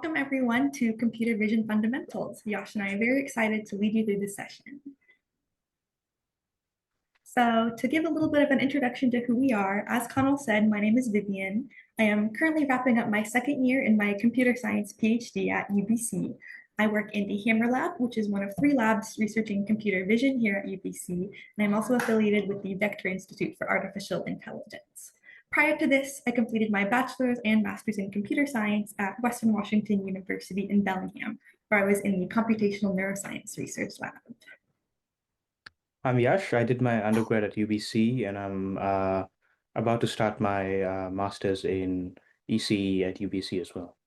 Welcome everyone to Computer Vision Fundamentals. Yash and I are very excited to lead you through this session. So to give a little bit of an introduction to who we are, as Connell said, my name is Vivian. I am currently wrapping up my second year in my computer science PhD at UBC. I work in the Hammer Lab, which is one of 3 labs researching computer vision here at UBC, and I'm also affiliated with the Vector Institute for Artificial Intelligence. Prior to this, I completed my bachelor's and master's in computer science at Western Washington University in Bellingham, where I was in the computational neuroscience research lab. I'm Yash. I did my undergrad at UBC, and I'm about to start my master's in ECE at UBC as well.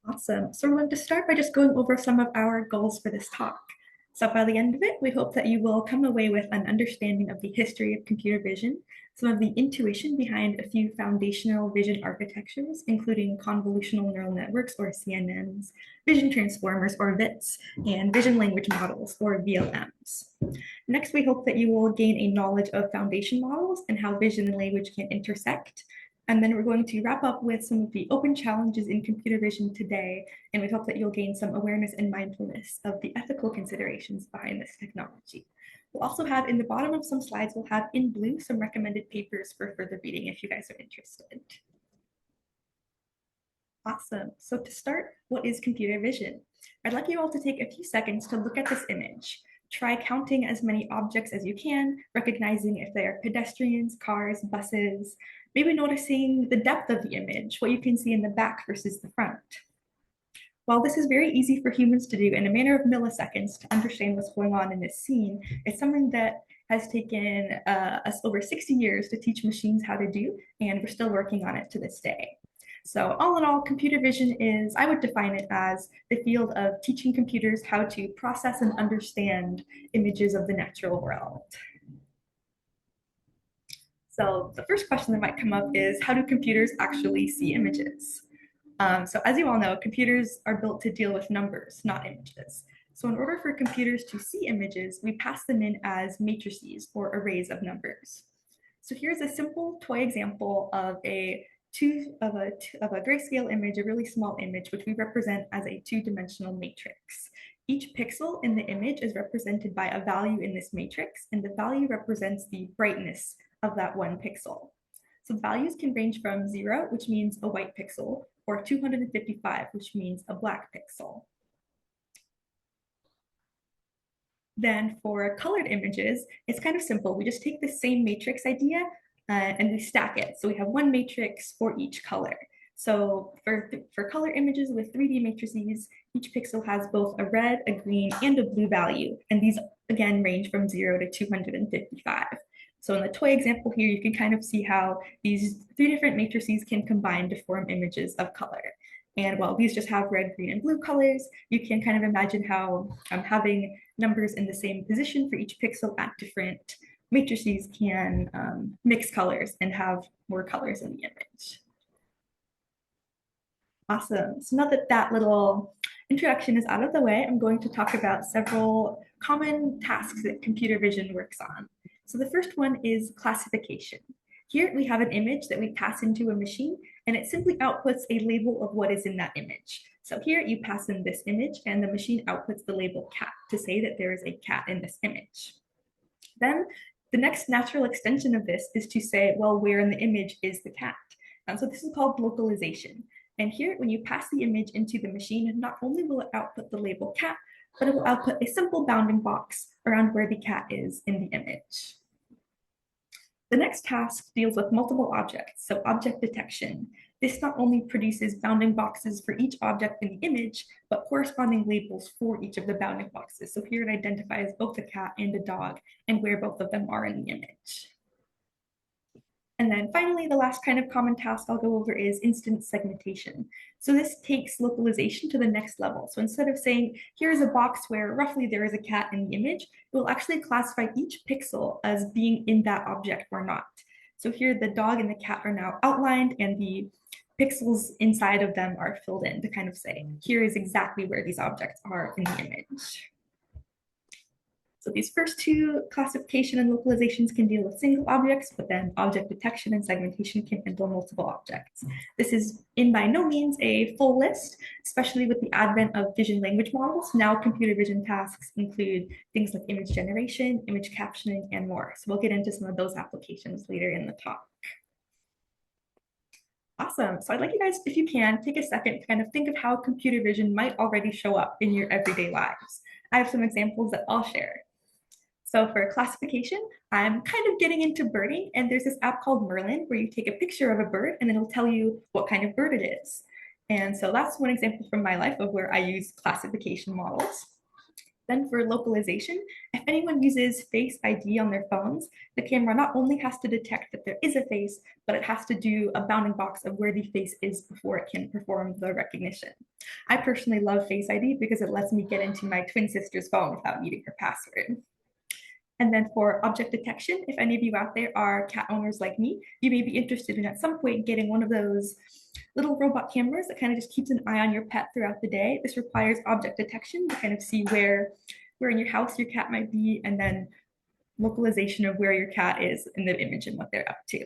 Awesome. So we're going to start by just going over some of our goals for this talk. So by the end of it, we hope that you will come away with an understanding of the history of computer vision, some of the intuition behind a few foundational vision architectures, including convolutional neural networks, or CNNs, vision transformers, or VITs, and vision language models, or VLMs. Next, we hope that you will gain a knowledge of foundation models and how vision and language can intersect. And then we're going to wrap up with some of the open challenges in computer vision today, and we hope that you'll gain some awareness and mindfulness of the ethical considerations behind this technology. We'll also have in the bottom of some slides, we'll have in blue some recommended papers for further reading if you guys are interested. Awesome. So to start, what is computer vision? I'd like you all to take a few seconds to look at this image. Try counting as many objects as you can, recognizing if they are pedestrians, cars, buses, maybe noticing the depth of the image, what you can see in the back versus the front. While this is very easy for humans to do in a matter of milliseconds to understand what's going on in this scene, it's something that has taken us over 60 years to teach machines how to do, and we're still working on it to this day. So all in all, computer vision is, I would define it as the field of teaching computers how to process and understand images of the natural world. So the first question that might come up is, how do computers actually see images? So as you all know, computers are built to deal with numbers, not images. So in order for computers to see images, we pass them in as matrices, or arrays of numbers. So here's a simple toy example of a grayscale image, a really small image, which we represent as a 2-dimensional matrix. Each pixel in the image is represented by a value in this matrix, and the value represents the brightness of that one pixel. So values can range from 0, which means a white pixel, or 255, which means a black pixel. Then for colored images, it's kind of simple. We just take the same matrix idea and we stack it. So we have one matrix for each color. So for color images with 3D matrices, each pixel has both a red, a green, and a blue value. And these, again, range from 0 to 255. So in the toy example here, you can kind of see how these 3 different matrices can combine to form images of color. And while these just have red, green, and blue colors, you can kind of imagine how having numbers in the same position for each pixel at different matrices can mix colors and have more colors in the image. Awesome. So now that that little introduction is out of the way, I'm going to talk about several common tasks that computer vision works on. So the first one is classification. Here we have an image that we pass into a machine, and it simply outputs a label of what is in that image. So here you pass in this image, and the machine outputs the label cat to say that there is a cat in this image. Then the next natural extension of this is to say, well, where in the image is the cat? So this is called localization. And here, when you pass the image into the machine, not only will it output the label cat, but it will output a simple bounding box around where the cat is in the image. The next task deals with multiple objects, so object detection. This not only produces bounding boxes for each object in the image, but corresponding labels for each of the bounding boxes. So here it identifies both a cat and a dog and where both of them are in the image. And then finally, the last kind of common task I'll go over is instance segmentation. So this takes localization to the next level. So instead of saying, here's a box where roughly there is a cat in the image, it will actually classify each pixel as being in that object or not. So here the dog and the cat are now outlined, and the pixels inside of them are filled in to kind of say, here is exactly where these objects are in the image. So these first two, classification and localizations, can deal with single objects, but then object detection and segmentation can handle multiple objects. This is in by no means a full list, especially with the advent of vision language models. Now computer vision tasks include things like image generation, image captioning, and more. So we'll get into some of those applications later in the talk. Awesome. So I'd like you guys, if you can, take a second to kind of think of how computer vision might already show up in your everyday lives. I have some examples that I'll share. So for classification, I'm kind of getting into birding, and there's this app called Merlin where you take a picture of a bird and it'll tell you what kind of bird it is. And so that's one example from my life of where I use classification models. Then for localization, if anyone uses Face ID on their phones, the camera not only has to detect that there is a face, but it has to do a bounding box of where the face is before it can perform the recognition. I personally love Face ID because it lets me get into my twin sister's phone without needing her password. And then for object detection, if any of you out there are cat owners like me, you may be interested in at some point getting one of those little robot cameras that kind of just keeps an eye on your pet throughout the day. This requires object detection to kind of see where in your house your cat might be, and then localization of where your cat is in the image and what they're up to.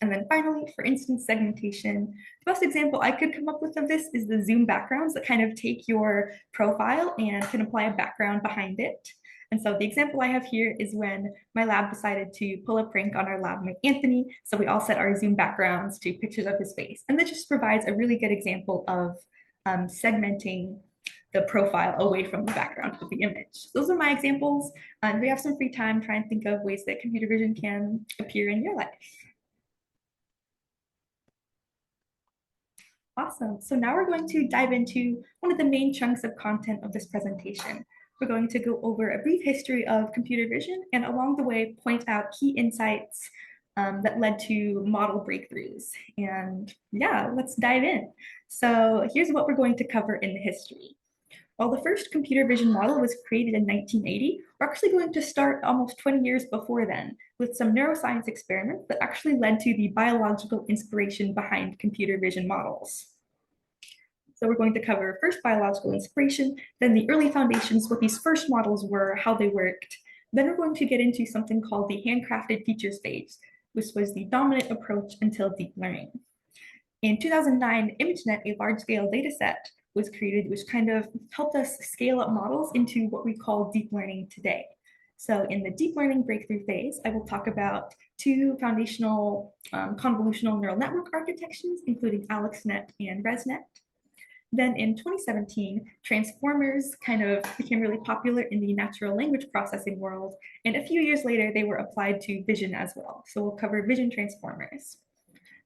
And then finally, for instance segmentation, the best example I could come up with of this is the Zoom backgrounds that kind of take your profile and can apply a background behind it. And so the example I have here is when my lab decided to pull a prank on our lab mate Anthony. So we all set our Zoom backgrounds to pictures of his face. And that just provides a really good example of segmenting the profile away from the background of the image. Those are my examples. If you have some free time, try and think of ways that computer vision can appear in your life. Awesome. So now we're going to dive into one of the main chunks of content of this presentation. We're going to go over a brief history of computer vision and along the way point out key insights that led to model breakthroughs. And yeah, let's dive in. So here's what we're going to cover in the history. While the first computer vision model was created in 1980, we're actually going to start almost 20 years before then with some neuroscience experiments that actually led to the biological inspiration behind computer vision models. So we're going to cover first biological inspiration, then the early foundations, what these first models were, how they worked. Then we're going to get into something called the handcrafted features phase, which was the dominant approach until deep learning. In 2009, ImageNet, a large-scale data set, was created, which kind of helped us scale up models into what we call deep learning today. So in the deep learning breakthrough phase, I will talk about two foundational convolutional neural network architectures, including AlexNet and ResNet. Then in 2017, transformers kind of became really popular in the natural language processing world. And a few years later, they were applied to vision as well. So we'll cover vision transformers.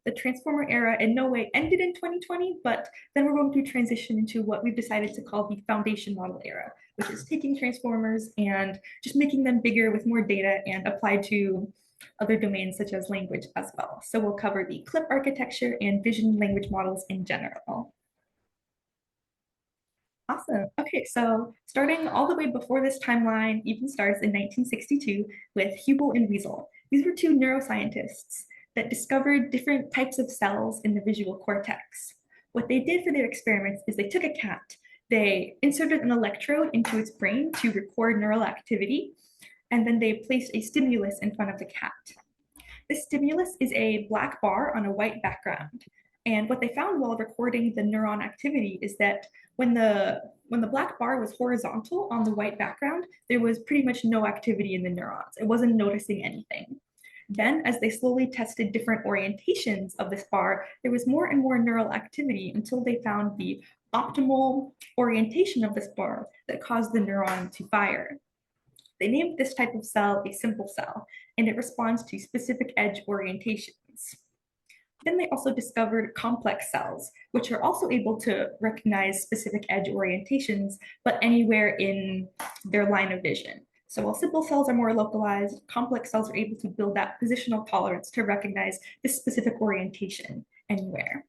The transformer era in no way ended in 2020, but then we're going to transition into what we've decided to call the foundation model era, which is taking transformers and just making them bigger with more data and applied to other domains such as language as well. So we'll cover the CLIP architecture and vision language models in general. Awesome. Okay, so starting all the way before this timeline even starts in 1962 with Hubel and Wiesel. These were two neuroscientists that discovered different types of cells in the visual cortex. What they did for their experiments is they took a cat, they inserted an electrode into its brain to record neural activity, and then they placed a stimulus in front of the cat. This stimulus is a black bar on a white background. And what they found while recording the neuron activity is that when the black bar was horizontal on the white background, there was pretty much no activity in the neurons. It wasn't noticing anything. Then, as they slowly tested different orientations of this bar, there was more and more neural activity until they found the optimal orientation of this bar that caused the neuron to fire. They named this type of cell a simple cell, and it responds to specific edge orientations. Then they also discovered complex cells, which are also able to recognize specific edge orientations, but anywhere in their line of vision. So while simple cells are more localized, complex cells are able to build that positional tolerance to recognize this specific orientation anywhere.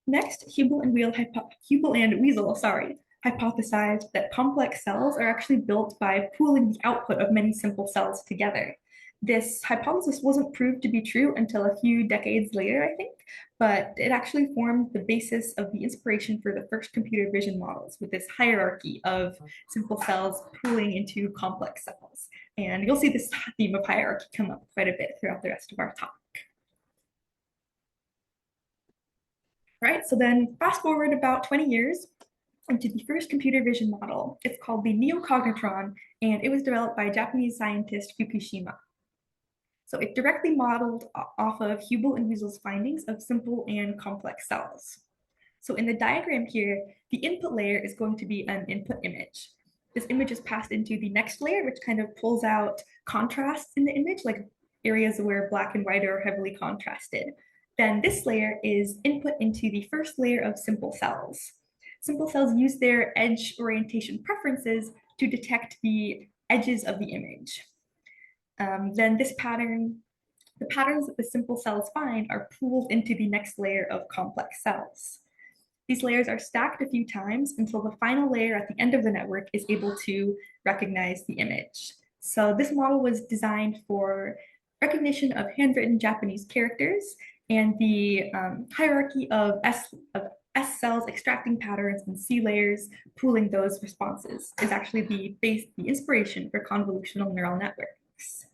Next, Hubel and Wiesel hypothesized that complex cells are actually built by pooling the output of many simple cells together. this hypothesis wasn't proved to be true until a few decades later, I think, but it actually formed the basis of the inspiration for the first computer vision models with this hierarchy of simple cells pooling into complex cells. And you'll see this theme of hierarchy come up quite a bit throughout the rest of our talk. Right, so then fast forward about 20 years into the first computer vision model. It's called the neocognitron, and it was developed by Japanese scientist Fukushima. So it directly modeled off of Hubel and Wiesel's findings of simple and complex cells. So in the diagram here, the input layer is going to be an input image. This image is passed into the next layer, which kind of pulls out contrasts in the image, like areas where black and white are heavily contrasted. Then this layer is input into the first layer of simple cells. Simple cells use their edge orientation preferences to detect the edges of the image. Then the patterns that the simple cells find are pooled into the next layer of complex cells. These layers are stacked a few times until the final layer at the end of the network is able to recognize the image. So this model was designed for recognition of handwritten Japanese characters and the hierarchy of S cells extracting patterns and C layers pooling those responses is actually the inspiration for convolutional neural networks.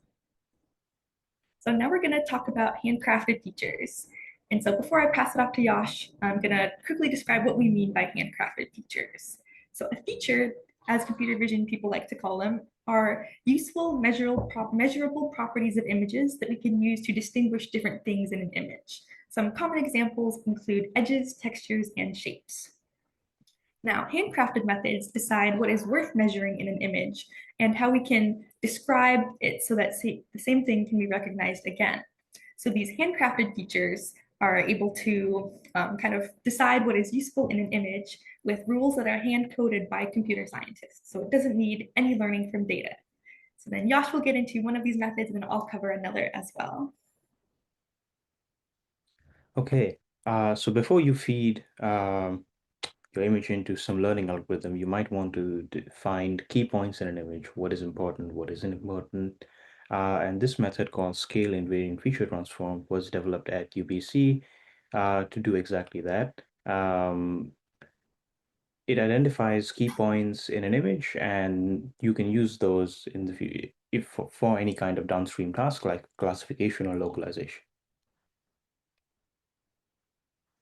So now we're going to talk about handcrafted features. And so before I pass it off to Yash, I'm going to quickly describe what we mean by handcrafted features. So a feature, as computer vision people like to call them, are useful measurable properties of images that we can use to distinguish different things in an image. Some common examples include edges, textures, and shapes. Now, handcrafted methods decide what is worth measuring in an image and how we can describe it so that the same thing can be recognized again. So these handcrafted features are able to kind of decide what is useful in an image with rules that are hand-coded by computer scientists. So it doesn't need any learning from data. So then Yash will get into one of these methods and then I'll cover another as well. Okay, so before you feed your image into some learning algorithm, you might want to find key points in an image, what is important, what isn't important. And this method called scale invariant feature transform was developed at UBC to do exactly that. It identifies key points in an image, and you can use those in the if for any kind of downstream task like classification or localization.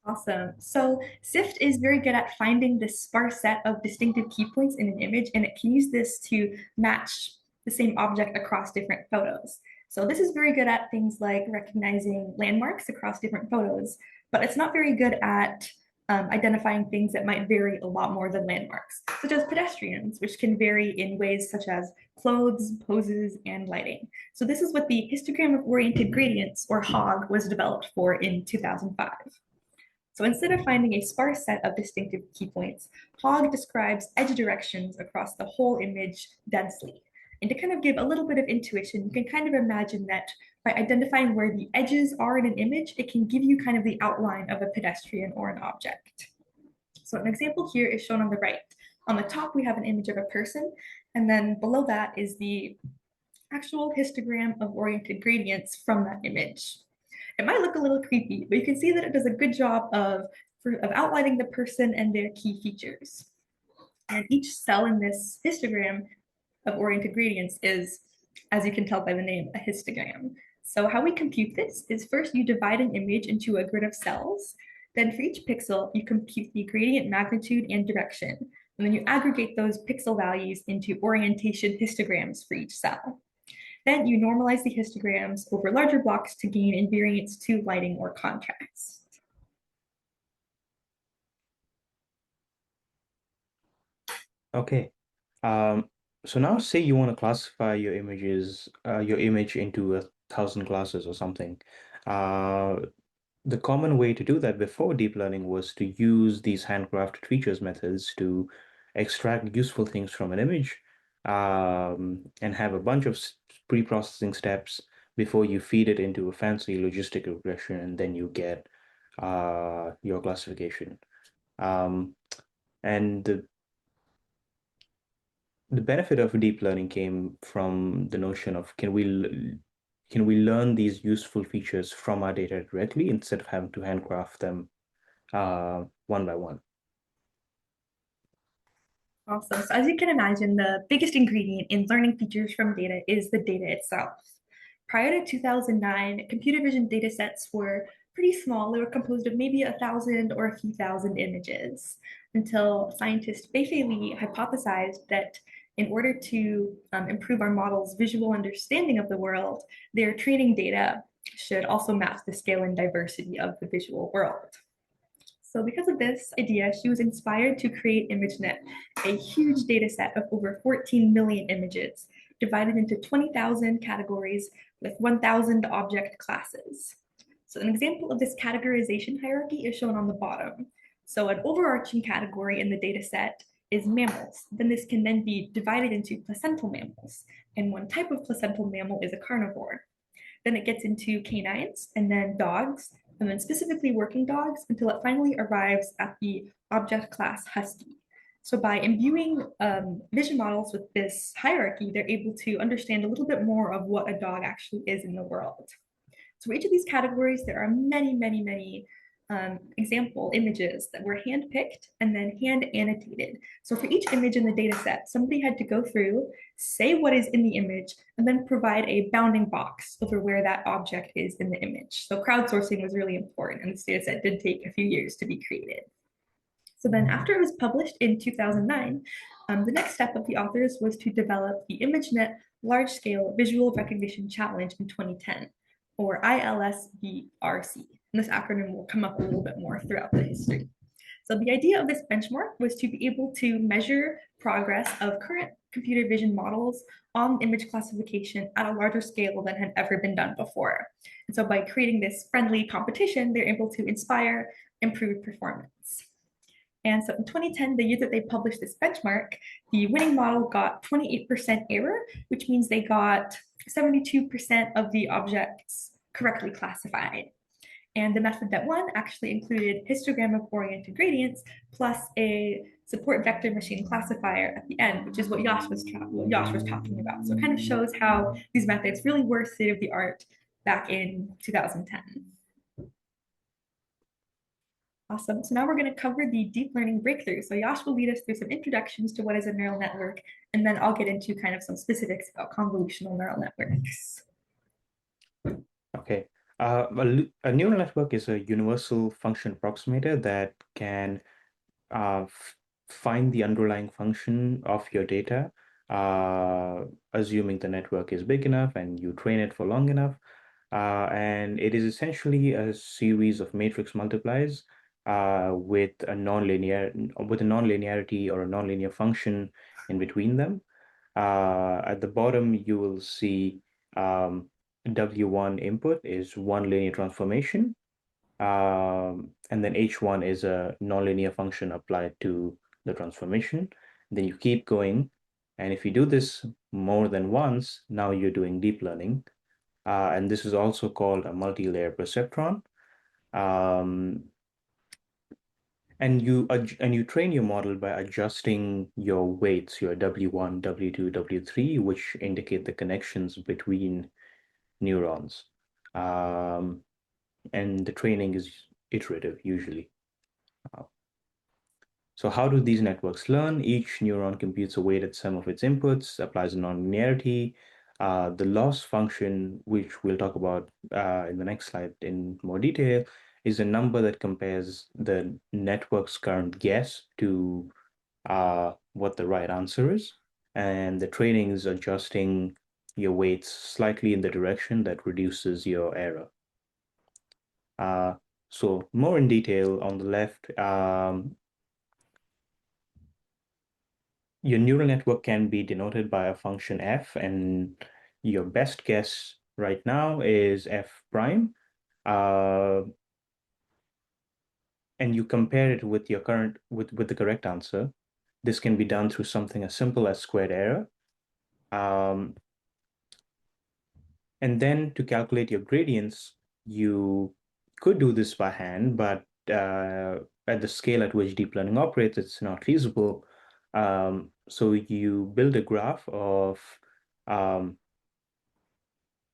Awesome. So SIFT is very good at finding this sparse set of distinctive key points in an image, and it can use this to match the same object across different photos. So this is very good at things like recognizing landmarks across different photos, but it's not very good at identifying things that might vary a lot more than landmarks, such as pedestrians, which can vary in ways such as clothes, poses, and lighting. So this is what the histogram of oriented gradients, or HOG, was developed for in 2005. So instead of finding a sparse set of distinctive key points, HOG describes edge directions across the whole image densely. And to kind of give a little bit of intuition, you can kind of imagine that by identifying where the edges are in an image, it can give you kind of the outline of a pedestrian or an object. So an example here is shown on the right. On the top, we have an image of a person, and then below that is the actual histogram of oriented gradients from that image. It might look a little creepy, but you can see that it does a good job of outlining the person and their key features. And each cell in this histogram of oriented gradients is, as you can tell by the name, a histogram. So how we compute this is first you divide an image into a grid of cells. Then for each pixel, you compute the gradient magnitude and direction. And then you aggregate those pixel values into orientation histograms for each cell. Then you normalize the histograms over larger blocks to gain invariance to lighting or contrast. Okay. Um, so now say you want to classify your image into 1,000 classes or something. Uh, the common way to do that before deep learning was to use these handcrafted features methods to extract useful things from an image, and have a bunch of pre-processing steps before you feed it into a fancy logistic regression, and then you get your classification. Um, and the benefit of deep learning came from the notion of can we learn these useful features from our data directly instead of having to handcraft them one by one? Awesome. So as you can imagine, the biggest ingredient in learning features from data is the data itself. Prior to 2009, computer vision data sets were pretty small. They were composed of maybe 1,000 or a few thousand images until scientist Fei-Fei Li hypothesized that in order to improve our model's visual understanding of the world, their training data should also match the scale and diversity of the visual world. So because of this idea, she was inspired to create ImageNet, a huge data set of over 14 million images, divided into 20,000 categories with 1,000 object classes. So an example of this categorization hierarchy is shown on the bottom. So an overarching category in the data set is mammals. Then this can then be divided into placental mammals. And one type of placental mammal is a carnivore. Then it gets into canines and then dogs, and then specifically working dogs until it finally arrives at the object class husky. So by imbuing vision models with this hierarchy, they're able to understand a little bit more of what a dog actually is in the world. So for each of these categories, there are many, many, many example images that were handpicked and then hand annotated. So for each image in the data set, somebody had to go through, say what is in the image, and then provide a bounding box over where that object is in the image. So crowdsourcing was really important, and this data set did take a few years to be created. So then after it was published in 2009, the next step of the authors was to develop the ImageNet Large-Scale Visual Recognition Challenge in 2010, or ILSVRC. And this acronym will come up a little bit more throughout the history. So the idea of this benchmark was to be able to measure progress of current computer vision models on image classification at a larger scale than had ever been done before. And so by creating this friendly competition, they're able to inspire improved performance. And so in 2010, the year that they published this benchmark, the winning model got 28% error, which means they got 72% of the objects correctly classified. And the method that won actually included histogram-oriented gradients plus a support vector machine classifier at the end, which is what Yash was talking about. So it kind of shows how these methods really were state of the art back in 2010. Awesome. So now we're going to cover the deep learning breakthrough. So Yash will lead us through some introductions to what is a neural network, and then I'll get into kind of some specifics about convolutional neural networks. Okay. A neural network is a universal function approximator that can find the underlying function of your data, assuming the network is big enough and you train it for long enough. And it is essentially a series of matrix multiplies with a nonlinearity or a nonlinear function in between them. At the bottom, you will see W1 input is one linear transformation. And then H1 is a nonlinear function applied to the transformation. Then you keep going. And if you do this more than once, now you're doing deep learning. And this is also called a multi-layer perceptron. And you train your model by adjusting your weights, your W1, W2, W3, which indicate the connections between neurons. And the training is iterative usually. So how do these networks learn? Each neuron computes a weighted sum of its inputs, applies a nonlinearity. The loss function, which we'll talk about in the next slide in more detail, is a number that compares the network's current guess to what the right answer is. And the training is adjusting your weights slightly in the direction that reduces your error. So more in detail on the left, your neural network can be denoted by a function f, and your best guess right now is f prime. And you compare it with your with the correct answer. This can be done through something as simple as squared error. And then to calculate your gradients, you could do this by hand, but at the scale at which deep learning operates, it's not feasible. So you build a graph of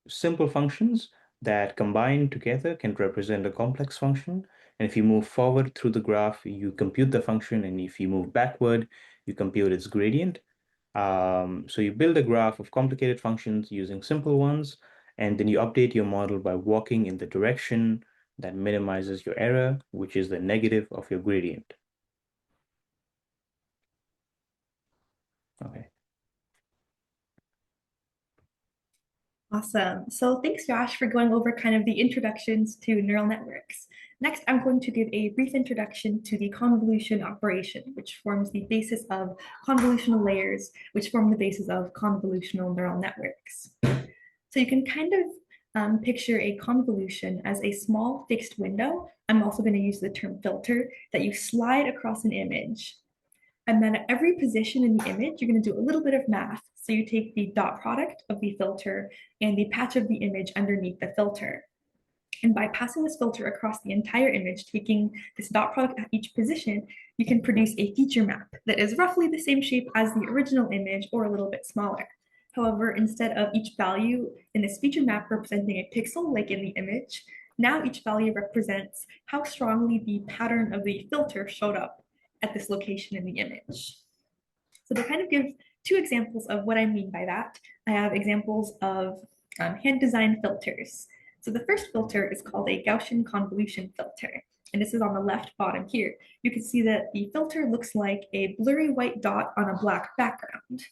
simple functions that combined together can represent a complex function. And if you move forward through the graph, you compute the function. And if you move backward, you compute its gradient. So you build a graph of complicated functions using simple ones, and then you update your model by walking in the direction that minimizes your error, which is the negative of your gradient. Okay. Awesome. So thanks, Josh, for going over kind of the introductions to neural networks. Next, I'm going to give a brief introduction to the convolution operation, which forms the basis of convolutional layers, which form the basis of convolutional neural networks. So you can kind of picture a convolution as a small fixed window. I'm also going to use the term filter that you slide across an image. And then at every position in the image, you're going to do a little bit of math. So you take the dot product of the filter and the patch of the image underneath the filter. And by passing this filter across the entire image, taking this dot product at each position, you can produce a feature map that is roughly the same shape as the original image or a little bit smaller. However, instead of each value in this feature map representing a pixel like in the image, now each value represents how strongly the pattern of the filter showed up at this location in the image. So to kind of give two examples of what I mean by that, I have examples of hand-designed filters. So the first filter is called a Gaussian convolution filter. And this is on the left bottom here. You can see that the filter looks like a blurry white dot on a black background.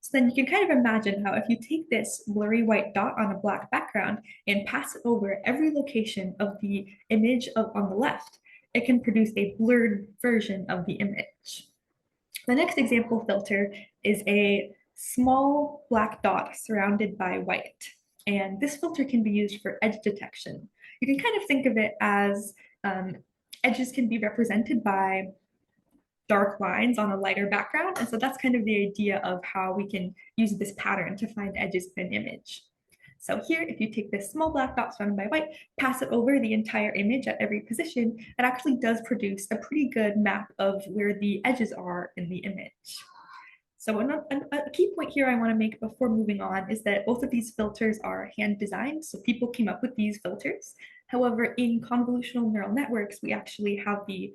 So then you can kind of imagine how if you take this blurry white dot on a black background and pass it over every location of the image on the left, it can produce a blurred version of the image. The next example filter is a small black dot surrounded by white. And this filter can be used for edge detection. You can kind of think of it as edges can be represented by dark lines on a lighter background. And so that's kind of the idea of how we can use this pattern to find edges in an image. So here, if you take this small black dot surrounded by white, pass it over the entire image at every position, it actually does produce a pretty good map of where the edges are in the image. So a key point here I want to make before moving on is that both of these filters are hand designed, so people came up with these filters. However, in convolutional neural networks, we actually have the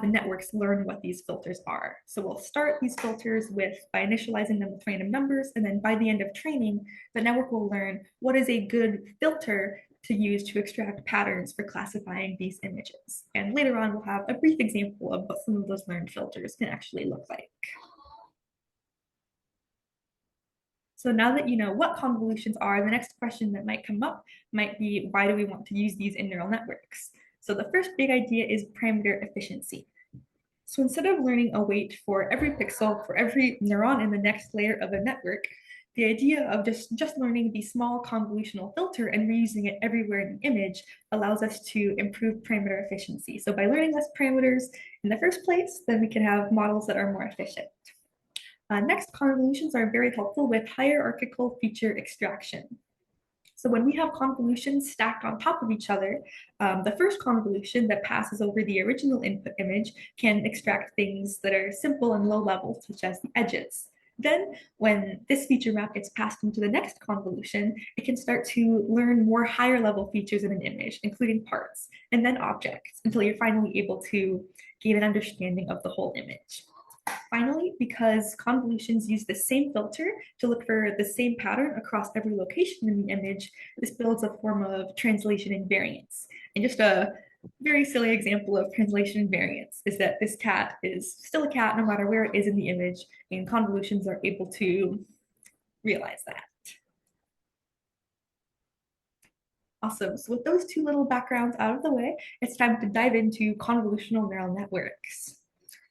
networks learn what these filters are. So we'll start these filters by initializing them with random numbers, and then by the end of training, the network will learn what is a good filter to use to extract patterns for classifying these images. And later on, we'll have a brief example of what some of those learned filters can actually look like. So now that you know what convolutions are, the next question that might come up might be, why do we want to use these in neural networks? So the first big idea is parameter efficiency. So instead of learning a weight for every pixel for every neuron in the next layer of a network, the idea of just learning the small convolutional filter and reusing it everywhere in the image allows us to improve parameter efficiency. So by learning less parameters in the first place, then we can have models that are more efficient. Next, convolutions are very helpful with hierarchical feature extraction. So when we have convolutions stacked on top of each other, the first convolution that passes over the original input image can extract things that are simple and low level, such as the edges. Then when this feature map gets passed into the next convolution, it can start to learn more higher level features in an image, including parts, and then objects, until you're finally able to gain an understanding of the whole image. Finally, because convolutions use the same filter to look for the same pattern across every location in the image, this builds a form of translation invariance. And just a very silly example of translation invariance is that this cat is still a cat no matter where it is in the image, and convolutions are able to realize that. Awesome. So with those two little backgrounds out of the way, it's time to dive into convolutional neural networks.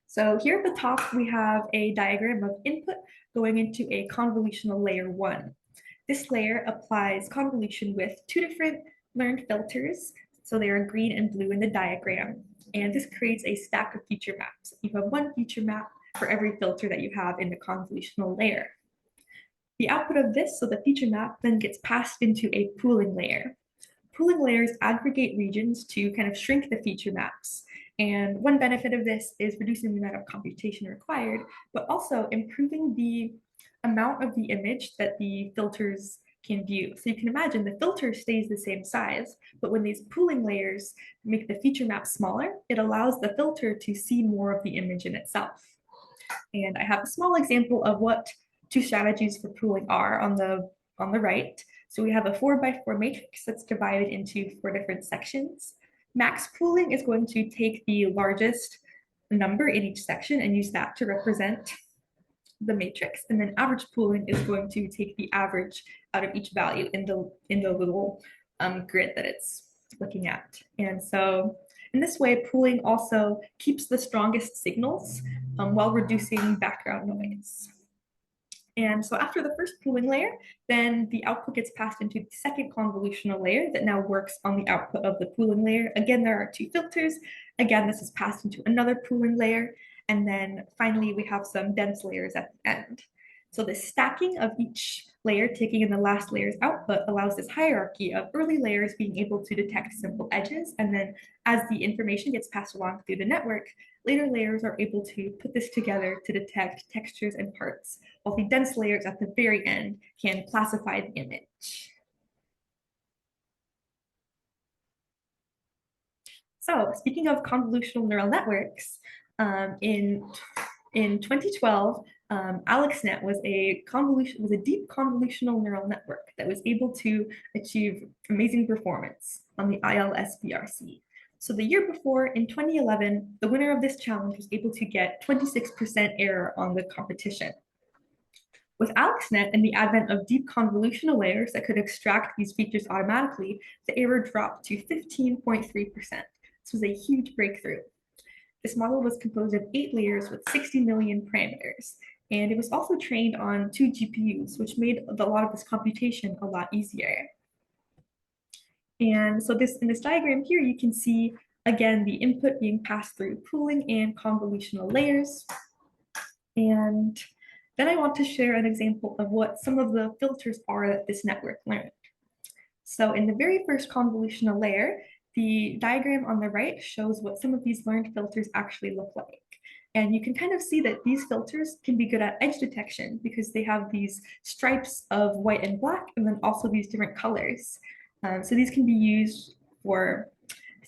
So here at the top, we have a diagram of input going into a convolutional layer 1. This layer applies convolution with two different learned filters. So they are green and blue in the diagram. And this creates a stack of feature maps. You have one feature map for every filter that you have in the convolutional layer. The output of this, so the feature map, then gets passed into a pooling layer. Pooling layers aggregate regions to kind of shrink the feature maps. And one benefit of this is reducing the amount of computation required, but also improving the amount of the image that the filters can view. So you can imagine the filter stays the same size, but when these pooling layers make the feature map smaller, it allows the filter to see more of the image in itself. And I have a small example of what two strategies for pooling are on the right. So we have a 4x4 matrix that's divided into 4 different sections. Max pooling is going to take the largest number in each section and use that to represent the matrix. And then average pooling is going to take the average out of each value in the little grid that it's looking at. And so in this way, pooling also keeps the strongest signals while reducing background noise. And so after the first pooling layer, then the output gets passed into the second convolutional layer that now works on the output of the pooling layer. Again, there are 2 filters. Again, this is passed into another pooling layer. And then finally, we have some dense layers at the end. So the stacking of each layer taking in the last layer's output allows this hierarchy of early layers being able to detect simple edges. And then as the information gets passed along through the network, later layers are able to put this together to detect textures and parts, while the dense layers at the very end can classify the image. So speaking of convolutional neural networks, in 2012, AlexNet was a deep convolutional neural network that was able to achieve amazing performance on the ILS-BRC. So the year before, in 2011, the winner of this challenge was able to get 26% error on the competition. With AlexNet and the advent of deep convolutional layers that could extract these features automatically, the error dropped to 15.3%. This was a huge breakthrough. This model was composed of 8 layers with 60 million parameters, and it was also trained on 2 GPUs, which made a lot of this computation a lot easier. And so in this diagram here, you can see, again, the input being passed through pooling and convolutional layers. And then I want to share an example of what some of the filters are that this network learned. So in the very first convolutional layer, the diagram on the right shows what some of these learned filters actually look like. And you can kind of see that these filters can be good at edge detection because they have these stripes of white and black, and then also these different colors. So these can be used for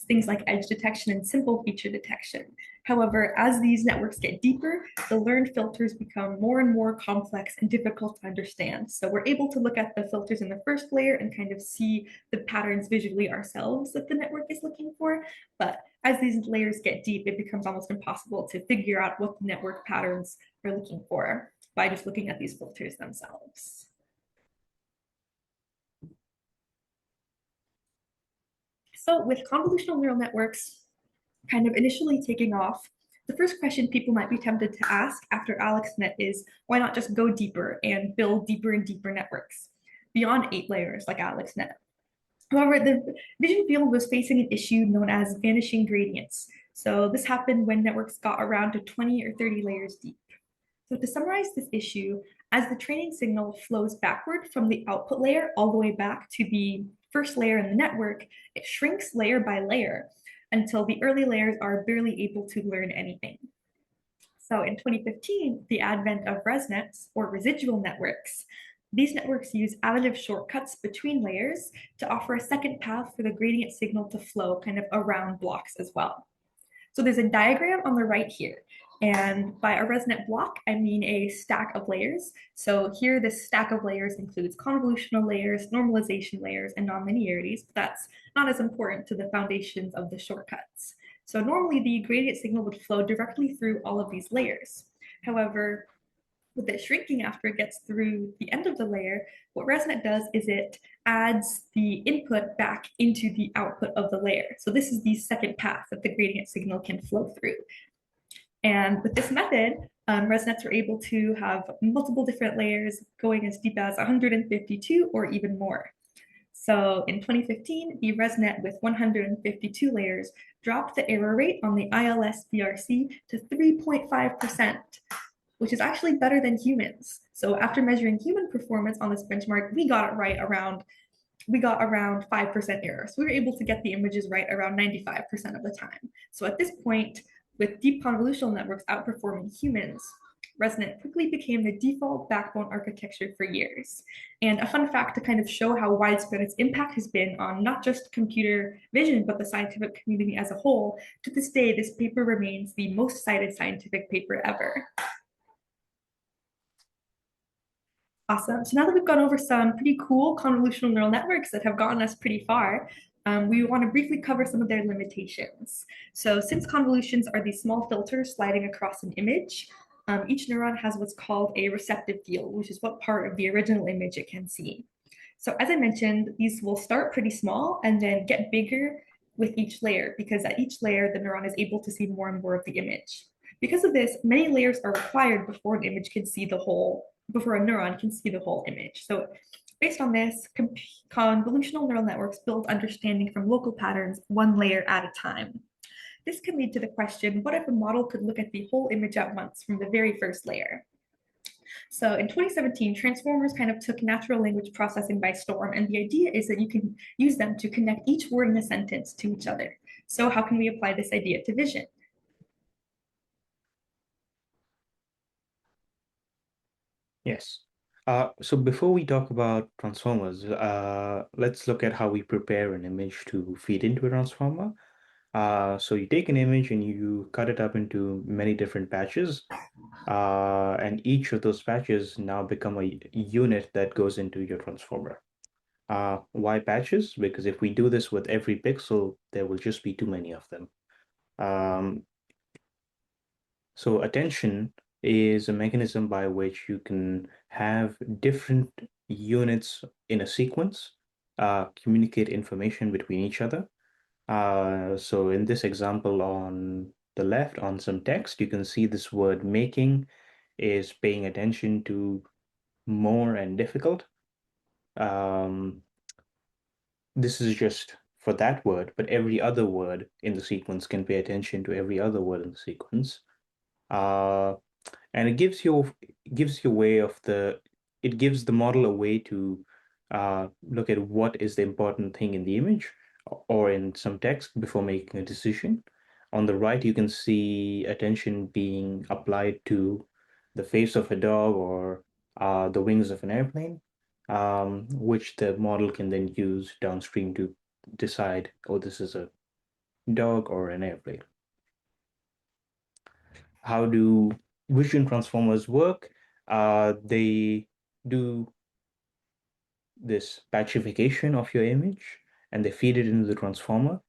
things like edge detection and simple feature detection. However, as these networks get deeper, the learned filters become more and more complex and difficult to understand. So we're able to look at the filters in the first layer and kind of see the patterns visually ourselves that the network is looking for. But as these layers get deep, it becomes almost impossible to figure out what the network patterns are looking for by just looking at these filters themselves. So with convolutional neural networks kind of initially taking off, the first question people might be tempted to ask after AlexNet is, why not just go deeper and build deeper and deeper networks beyond 8 layers like AlexNet? However, the vision field was facing an issue known as vanishing gradients. So this happened when networks got around to 20 or 30 layers deep. So to summarize this issue, as the training signal flows backward from the output layer all the way back to the first layer in the network, it shrinks layer by layer until the early layers are barely able to learn anything. So in 2015, the advent of ResNets, or residual networks, these networks use additive shortcuts between layers to offer a second path for the gradient signal to flow kind of around blocks as well. So there's a diagram on the right here. And by a ResNet block, I mean a stack of layers. So here, this stack of layers includes convolutional layers, normalization layers, and nonlinearities, but that's not as important to the foundations of the shortcuts. So normally the gradient signal would flow directly through all of these layers. However, with it shrinking after it gets through the end of the layer, what ResNet does is it adds the input back into the output of the layer. So this is the second path that the gradient signal can flow through. And with this method, ResNets are able to have multiple different layers going as deep as 152 or even more. So in 2015, the ResNet with 152 layers dropped the error rate on the ILS-BRC to 3.5%, which is actually better than humans. So after measuring human performance on this benchmark, we got around 5% error. So we were able to get the images right around 95% of the time. So at this point, with deep convolutional networks outperforming humans, ResNet quickly became the default backbone architecture for years. And a fun fact to kind of show how widespread its impact has been on not just computer vision, but the scientific community as a whole, to this day, this paper remains the most cited scientific paper ever. Awesome. So now that we've gone over some pretty cool convolutional neural networks that have gotten us pretty far, we want to briefly cover some of their limitations. So since convolutions are these small filters sliding across an image, each neuron has what's called a receptive field, which is what part of the original image it can see. So as I mentioned, these will start pretty small and then get bigger with each layer, because at each layer, the neuron is able to see more and more of the image. Because of this, many layers are required before an image can see the whole, before a neuron can see the whole image. So based on this, convolutional neural networks build understanding from local patterns one layer at a time. This can lead to the question, what if a model could look at the whole image at once from the very first layer? So in 2017, transformers kind of took natural language processing by storm, and the idea is that you can use them to connect each word in a sentence to each other. So how can we apply this idea to vision? Yes. So before we talk about transformers, let's look at how we prepare an image to feed into a transformer. So you take an image and you cut it up into many different patches, and each of those patches now become a unit that goes into your transformer. Why patches? Because if we do this with every pixel, there will just be too many of them. Um, so attention is a mechanism by which you can have different units in a sequence communicate information between each other. So in this example on the left, on some text, you can see this word making is paying attention to more and difficult. Um, this is just for that word, but every other word in the sequence can pay attention to every other word in the sequence. Uh, and it gives you a way of the it gives the model a way to look at what is the important thing in the image or in some text before making a decision. On the right, you can see attention being applied to the face of a dog or the wings of an airplane, which the model can then use downstream to decide, oh, this is a dog or an airplane. How do vision transformers work? They do this patchification of your image and they feed it into the transformer.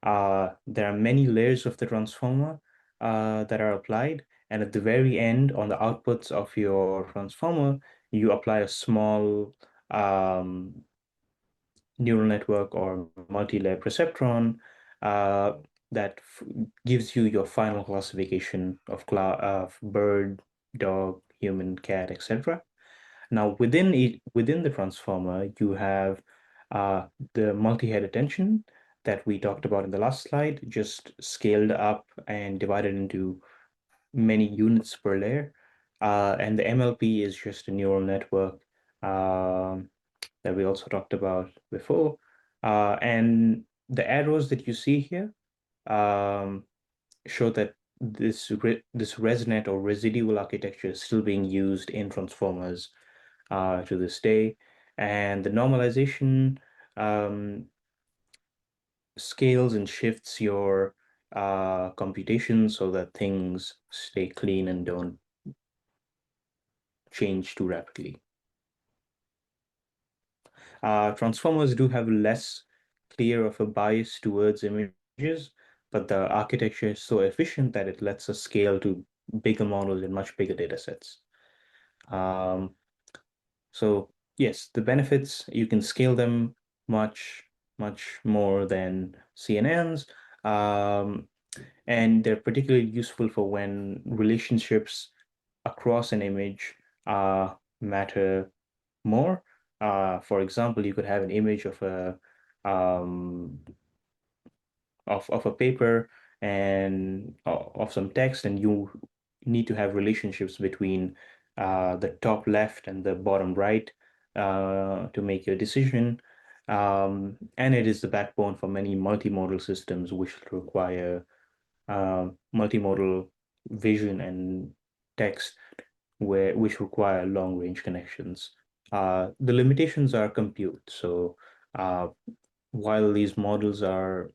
There are many layers of the transformer that are applied, and at the very end, on the outputs of your transformer, you apply a small neural network or multi-layer perceptron uh, that gives you your final classification of bird, dog, human, cat, etc. Now, within the transformer, you have the multi-head attention that we talked about in the last slide, just scaled up and divided into many units per layer. And the MLP is just a neural network um, that we also talked about before. And the arrows that you see here um, show that this ResNet or residual architecture is still being used in transformers to this day. And the normalization um, scales and shifts your computation so that things stay clean and don't change too rapidly. Transformers do have less clear of a bias towards images, but the architecture is so efficient that it lets us scale to bigger models and much bigger data sets. Um, so yes, the benefits, you can scale them much, much more than CNNs. Um, and they're particularly useful for when relationships across an image matter more. For example, you could have an image of a um, of a paper and of some text, and you need to have relationships between the top left and the bottom right to make your decision. And it is the backbone for many multimodal systems which require multimodal vision and text which require long-range connections. The limitations are compute. So while these models are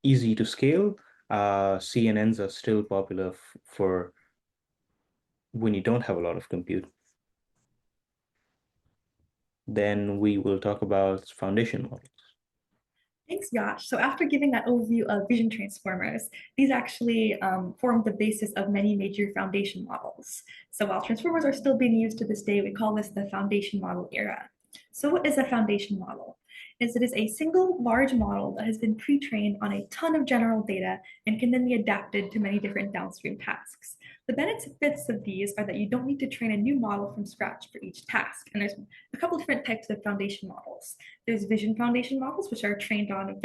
easy to scale, CNNs are still popular for when you don't have a lot of compute. Then we will talk about foundation models. Thanks, Yash. So after giving that overview of vision transformers, these actually form the basis of many major foundation models. So while transformers are still being used to this day, we call this the foundation model era. So what is a foundation model? It is a single large model that has been pre-trained on a ton of general data and can then be adapted to many different downstream tasks. The benefits of these are that you don't need to train a new model from scratch for each task. And there's a couple different types of foundation models. There's vision foundation models, which are trained on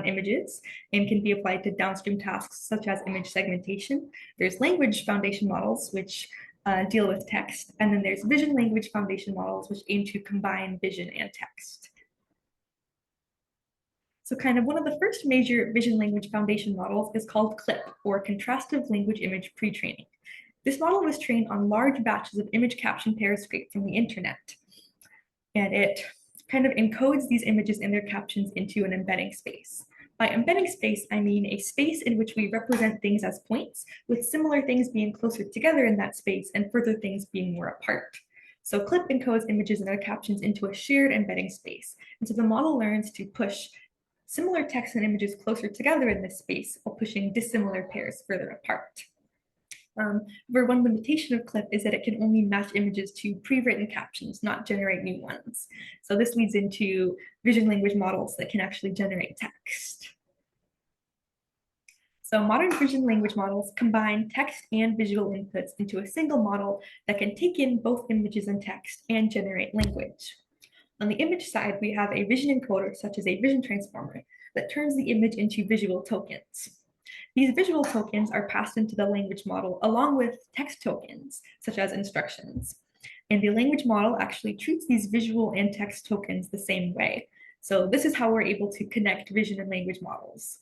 images and can be applied to downstream tasks such as image segmentation. There's language foundation models, which deal with text. And then there's vision language foundation models, which aim to combine vision and text. So kind of one of the first major vision language foundation models is called CLIP, or Contrastive Language Image Pre-training. This model was trained on large batches of image caption pairs scraped from the internet. And it kind of encodes these images and their captions into an embedding space. By embedding space, I mean a space in which we represent things as points, with similar things being closer together in that space and further things being more apart. So CLIP encodes images and their captions into a shared embedding space. And so the model learns to push similar text and images closer together in this space while pushing dissimilar pairs further apart. Where one limitation of CLIP is that it can only match images to pre-written captions, not generate new ones. So this leads into vision language models that can actually generate text. So modern vision language models combine text and visual inputs into a single model that can take in both images and text and generate language. On the image side, we have a vision encoder, such as a vision transformer, that turns the image into visual tokens. These visual tokens are passed into the language model along with text tokens, such as instructions. And the language model actually treats these visual and text tokens the same way. So this is how we're able to connect vision and language models.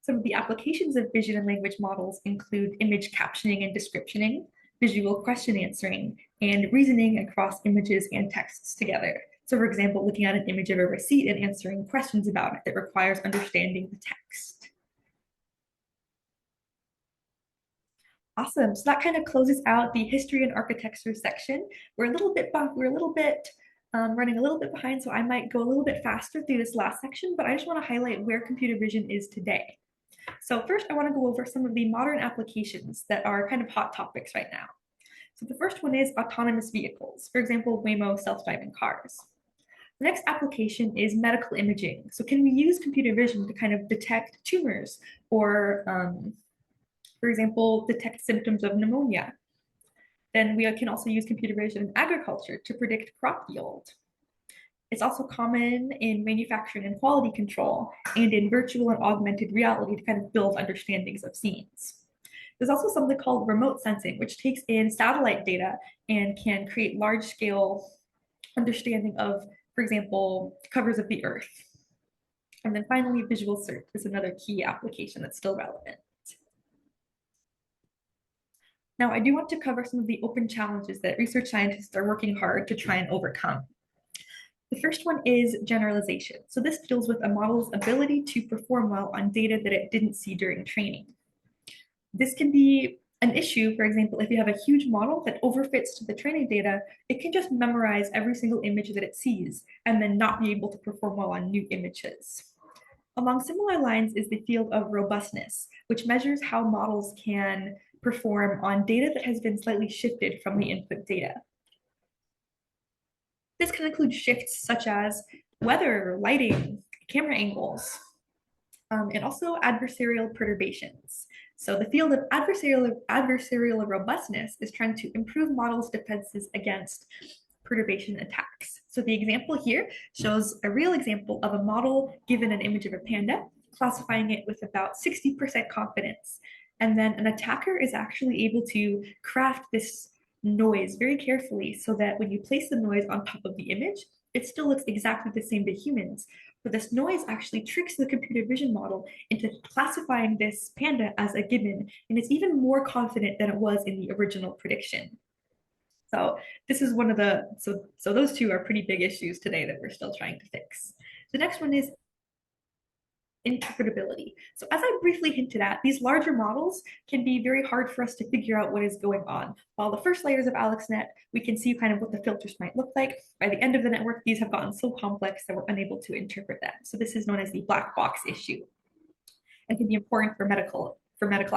Some of the applications of vision and language models include image captioning and descriptioning, visual question answering, and reasoning across images and texts together. So for example, looking at an image of a receipt and answering questions about it that requires understanding the text. Awesome, so that kind of closes out the history and architecture section. We're running a little bit behind, so I might go a little bit faster through this last section, but I just want to highlight where computer vision is today. So first, I want to go over some of the modern applications that are kind of hot topics right now. So the first one is autonomous vehicles, for example, Waymo self-driving cars. The next application is medical imaging. So can we use computer vision to kind of detect tumors or, for example, detect symptoms of pneumonia? Then we can also use computer vision in agriculture to predict crop yield. It's also common in manufacturing and quality control and in virtual and augmented reality to kind of build understandings of scenes. There's also something called remote sensing, which takes in satellite data and can create large-scale understanding of, for example, covers of the Earth. And then finally, visual search is another key application that's still relevant. Now, I do want to cover some of the open challenges that research scientists are working hard to try and overcome. The first one is generalization. So this deals with a model's ability to perform well on data that it didn't see during training. This can be an issue, for example, if you have a huge model that overfits to the training data, it can just memorize every single image that it sees and then not be able to perform well on new images. Along similar lines is the field of robustness, which measures how models can perform on data that has been slightly shifted from the input data. This can include shifts such as weather, lighting, camera angles, and also adversarial perturbations. So the field of adversarial robustness is trying to improve models' defenses against perturbation attacks. So the example here shows a real example of a model given an image of a panda, classifying it with about 60% confidence. And then an attacker is actually able to craft this noise very carefully so that when you place the noise on top of the image, it still looks exactly the same to humans, But this noise actually tricks the computer vision model into classifying this panda as a gibbon, and it's even more confident than it was in the original prediction. So this is one of the, so those two are pretty big issues today that we're still trying to fix. The next one is interpretability. So as I briefly hinted at, these larger models can be very hard for us to figure out what is going on. While the first layers of AlexNet, we can see kind of what the filters might look like. By the end of the network, these have gotten so complex that we're unable to interpret them. So this is known as the black box issue and can be important for medical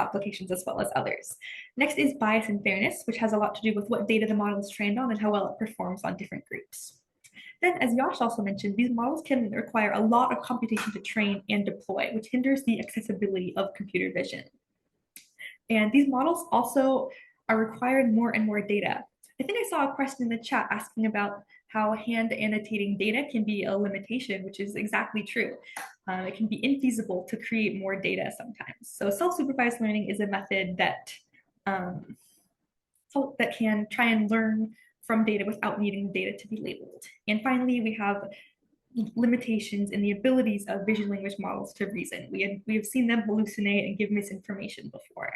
applications as well as others. Next is bias and fairness, which has a lot to do with what data the model is trained on and how well it performs on different groups. Then, as Yash also mentioned, these models can require a lot of computation to train and deploy, which hinders the accessibility of computer vision. And these models also are requiring more and more data. I think I saw a question in the chat asking about how hand annotating data can be a limitation, which is exactly true. It can be infeasible to create more data sometimes. So self-supervised learning is a method that that can try and learn from data without needing the data to be labeled. And finally, we have limitations in the abilities of vision language models to reason. We have seen them hallucinate and give misinformation before.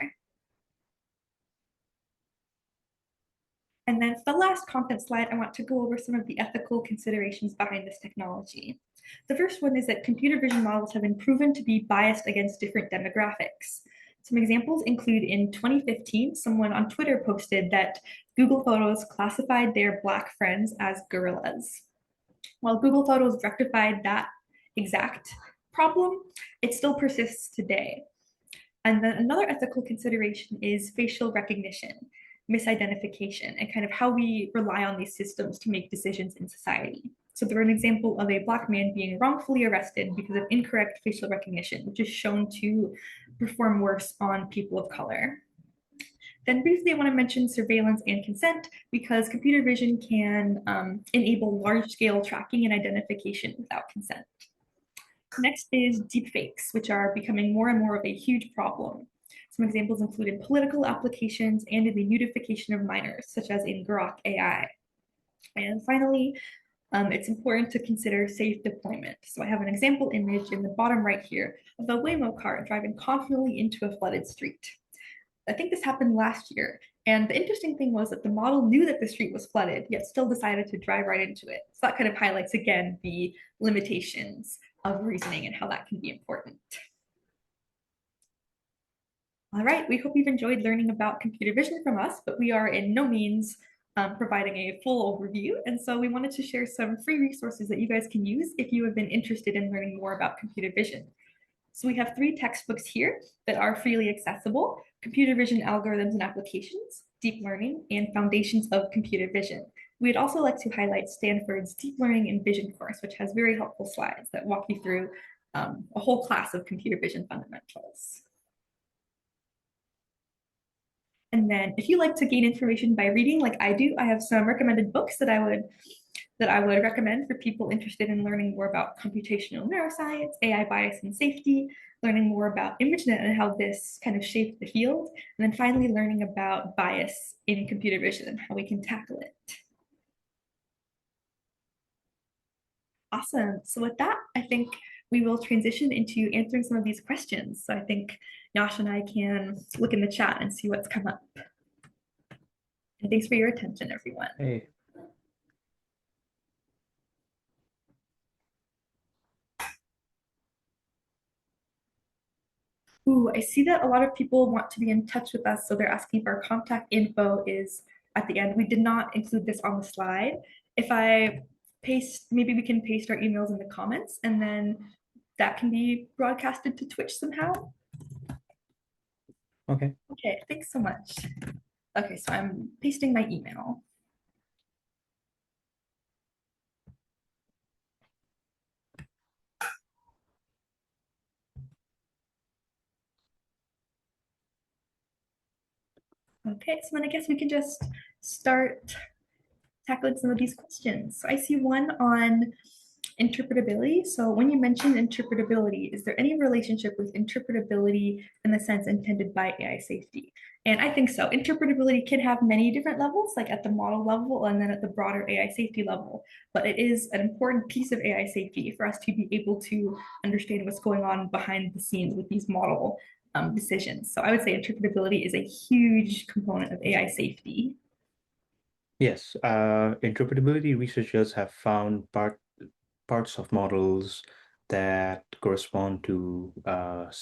And then for the last content slide, I want to go over some of the ethical considerations behind this technology. The first one is that computer vision models have been proven to be biased against different demographics. Some examples include in 2015, someone on Twitter posted that Google Photos classified their Black friends as gorillas. While Google Photos rectified that exact problem, it still persists today. And then another ethical consideration is facial recognition, misidentification, and kind of how we rely on these systems to make decisions in society. So there are an example of a Black man being wrongfully arrested because of incorrect facial recognition, which is shown to perform worse on people of color. Then briefly, I want to mention surveillance and consent because computer vision can enable large-scale tracking and identification without consent. Next is deepfakes, which are becoming more and more of a huge problem. Some examples include in political applications and in the nudification of minors, such as in Grok AI. And finally, it's important to consider safe deployment. So I have an example image in the bottom right here of a Waymo car driving confidently into a flooded street. I think this happened last year. And the interesting thing was that the model knew that the street was flooded, yet still decided to drive right into it. So that kind of highlights again the limitations of reasoning and how that can be important. All right, we hope you've enjoyed learning about computer vision from us, but we are in no means providing a full overview. And so we wanted to share some free resources that you guys can use if you have been interested in learning more about computer vision. So we have 3 textbooks here that are freely accessible: Computer Vision Algorithms and Applications, Deep Learning, and Foundations of Computer Vision. We'd also like to highlight Stanford's Deep Learning and Vision course, which has very helpful slides that walk you through a whole class of computer vision fundamentals. And then if you like to gain information by reading like I do, I have some recommended books that I would recommend for people interested in learning more about computational neuroscience, AI bias and safety, learning more about ImageNet and how this kind of shaped the field, and then finally learning about bias in computer vision and how we can tackle it. Awesome. So with that, I think we will transition into answering some of these questions. So I think Yash and I can look in the chat and see what's come up. And thanks for your attention, everyone. Hey. Ooh, I see that a lot of people want to be in touch with us, so they're asking if our contact info is at the end. We did not include this on the slide. If I paste, maybe we can paste our emails in the comments, and then that can be broadcasted to Twitch somehow. Okay. Okay, thanks so much. Okay, so I'm pasting my email. Okay, so then I guess we can just start tackling some of these questions. So I see one on Interpretability. So when you mentioned interpretability, is there any relationship with interpretability in the sense intended by AI safety? And I think so. Interpretability can have many different levels, like at the model level and then at the broader AI safety level. But it is an important piece of AI safety for us to be able to understand what's going on behind the scenes with these model decisions. So I would say interpretability is a huge component of AI safety. Yes, interpretability researchers have found parts of models that correspond to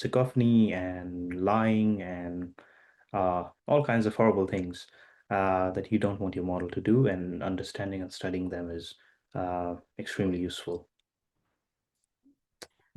cacophony and lying and all kinds of horrible things that you don't want your model to do, and understanding and studying them is extremely useful.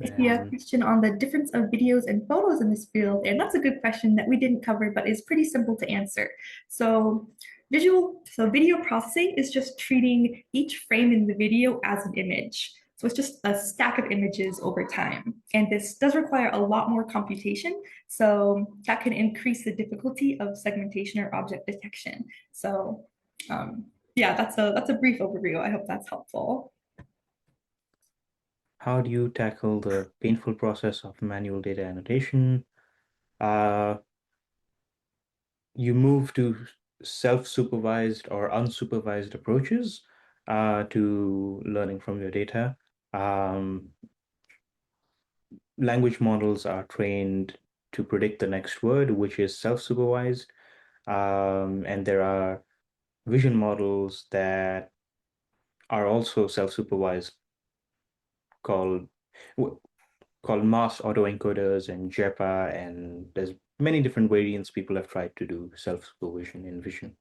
I see a And question on the difference of videos and photos in this field, and that's a good question that we didn't cover, but is pretty simple to answer. So video processing is just treating each frame in the video as an image. So it's just a stack of images over time. And this does require a lot more computation. So that can increase the difficulty of segmentation or object detection. So yeah, that's a brief overview. I hope that's helpful. how do you tackle the painful process of manual data annotation? Uh, you move to self-supervised or unsupervised approaches to learning from your data. Um, Language models are trained to predict the next word, which is self-supervised. And there are vision models that are also self-supervised called called mass autoencoders and JEPA, and there's many different variants people have tried to do self-supervision in vision.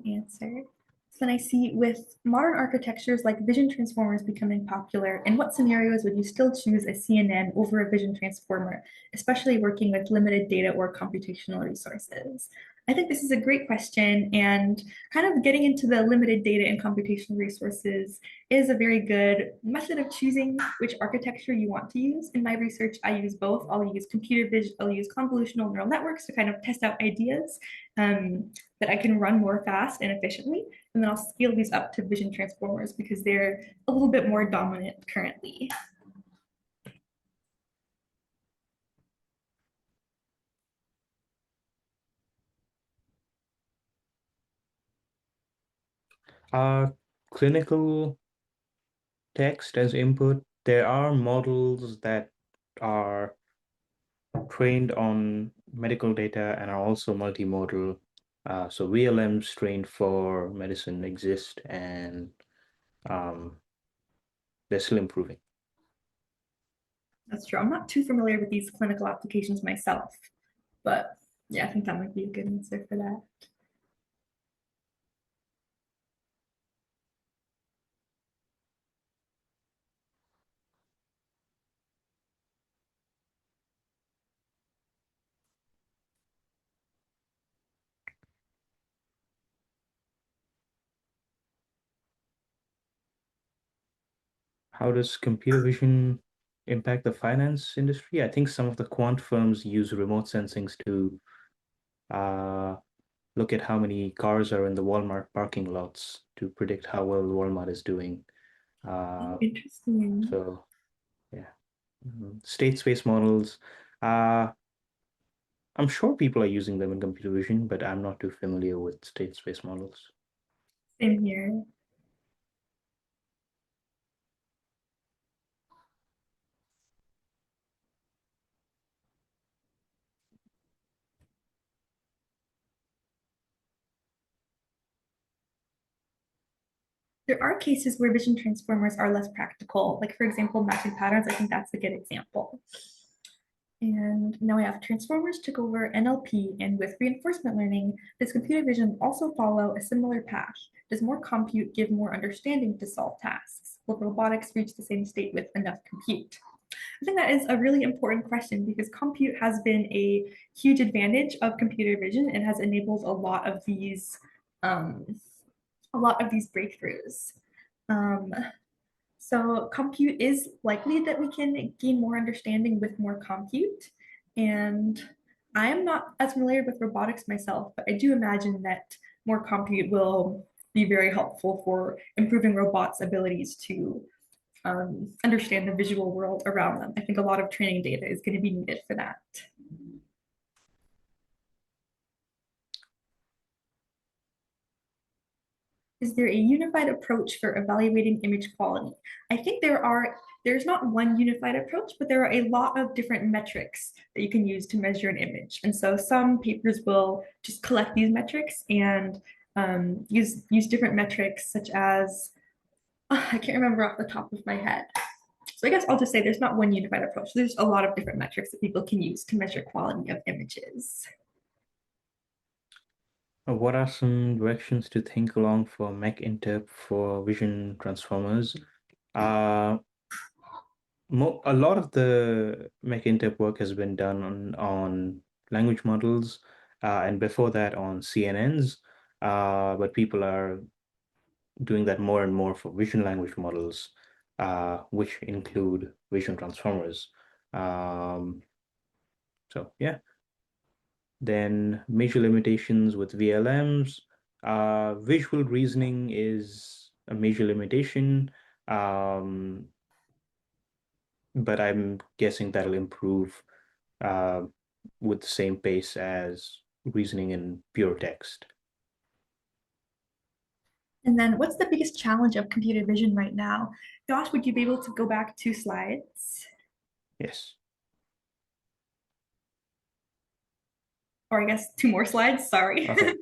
Answer. So then I see with modern architectures like vision transformers becoming popular, in what scenarios would you still choose a CNN over a vision transformer, especially working with limited data or computational resources? I think this is a great question, and kind of getting into the limited data and computational resources is a very good method of choosing which architecture you want to use. In my research, I use both. I'll use computer vision, I'll use convolutional neural networks to kind of test out ideas. That I can run more fast and efficiently. And then I'll scale these up to vision transformers because they're a little bit more dominant currently. Clinical text as input, there are models that are trained on medical data and are also multimodal. So VLMs trained for medicine exist, and um, they're still improving. That's true. I'm not too familiar with these clinical applications myself, but yeah, I think that might be a good answer for that. How does computer vision impact the finance industry? I think some of the quant firms use remote sensings to uh, look at how many cars are in the Walmart parking lots to predict how well Walmart is doing. Oh, Uh, interesting. so yeah, state space models. Uh, I'm sure people are using them in computer vision, but I'm not too familiar with state space models. Same here. There are cases where vision transformers are less practical. Like for example, matching patterns, I think that's a good example. And now we have transformers took over NLP, and with reinforcement learning, does computer vision also follow a similar path? Does more compute give more understanding to solve tasks? Will robotics reach the same state with enough compute? I think that is a really important question because compute has been a huge advantage of computer vision and has enabled um, a lot of these breakthroughs. Um, so compute is likely that we can gain more understanding with more compute. And I am not as familiar with robotics myself, but I do imagine that more compute will be very helpful for improving robots' abilities to understand the visual world around them. I think a lot of training data is going to be needed for that. Is there a unified approach for evaluating image quality? I think there's not one unified approach, but there are a lot of different metrics that you can use to measure an image. And so some papers will just collect these metrics and use different metrics such as, I can't remember off the top of my head. So I guess I'll just say there's not one unified approach. There's a lot of different metrics that people can use to measure quality of images. What are some directions to think along for MechInterp for vision transformers? Uh, a lot of the MechInterp work has been done on language models, and before that on CNNs, but people are doing that more and more for vision language models, which include vision transformers. Um, so yeah. Then major limitations with VLMs. Visual reasoning is a major limitation, um, but I'm guessing that'll improve uh, with the same pace as reasoning in pure text. And then what's the biggest challenge of computer vision right now? Josh, would you be able to go back 2 slides? Yes. Or I guess 2 more slides, sorry. Okay.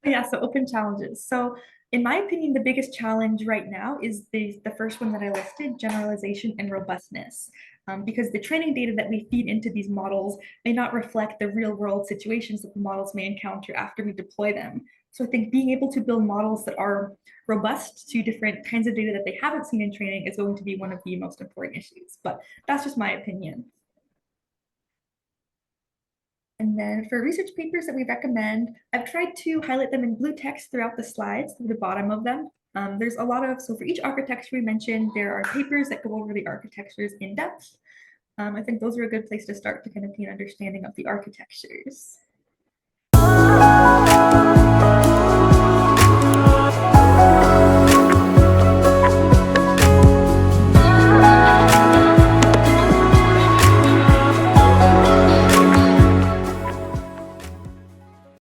Yeah, so open challenges. So in my opinion, the biggest challenge right now is the first one that I listed, generalization and robustness. Because the training data that we feed into these models may not reflect the real world situations that the models may encounter after we deploy them. So I think being able to build models that are robust to different kinds of data that they haven't seen in training is going to be one of the most important issues. But that's just my opinion. And then for research papers that we recommend, I've tried to highlight them in blue text throughout the slides, through the bottom of them. There's a lot of, so for each architecture we mentioned, there are papers that go over the architectures in depth. I think those are a good place to start to kind of gain understanding of the architectures.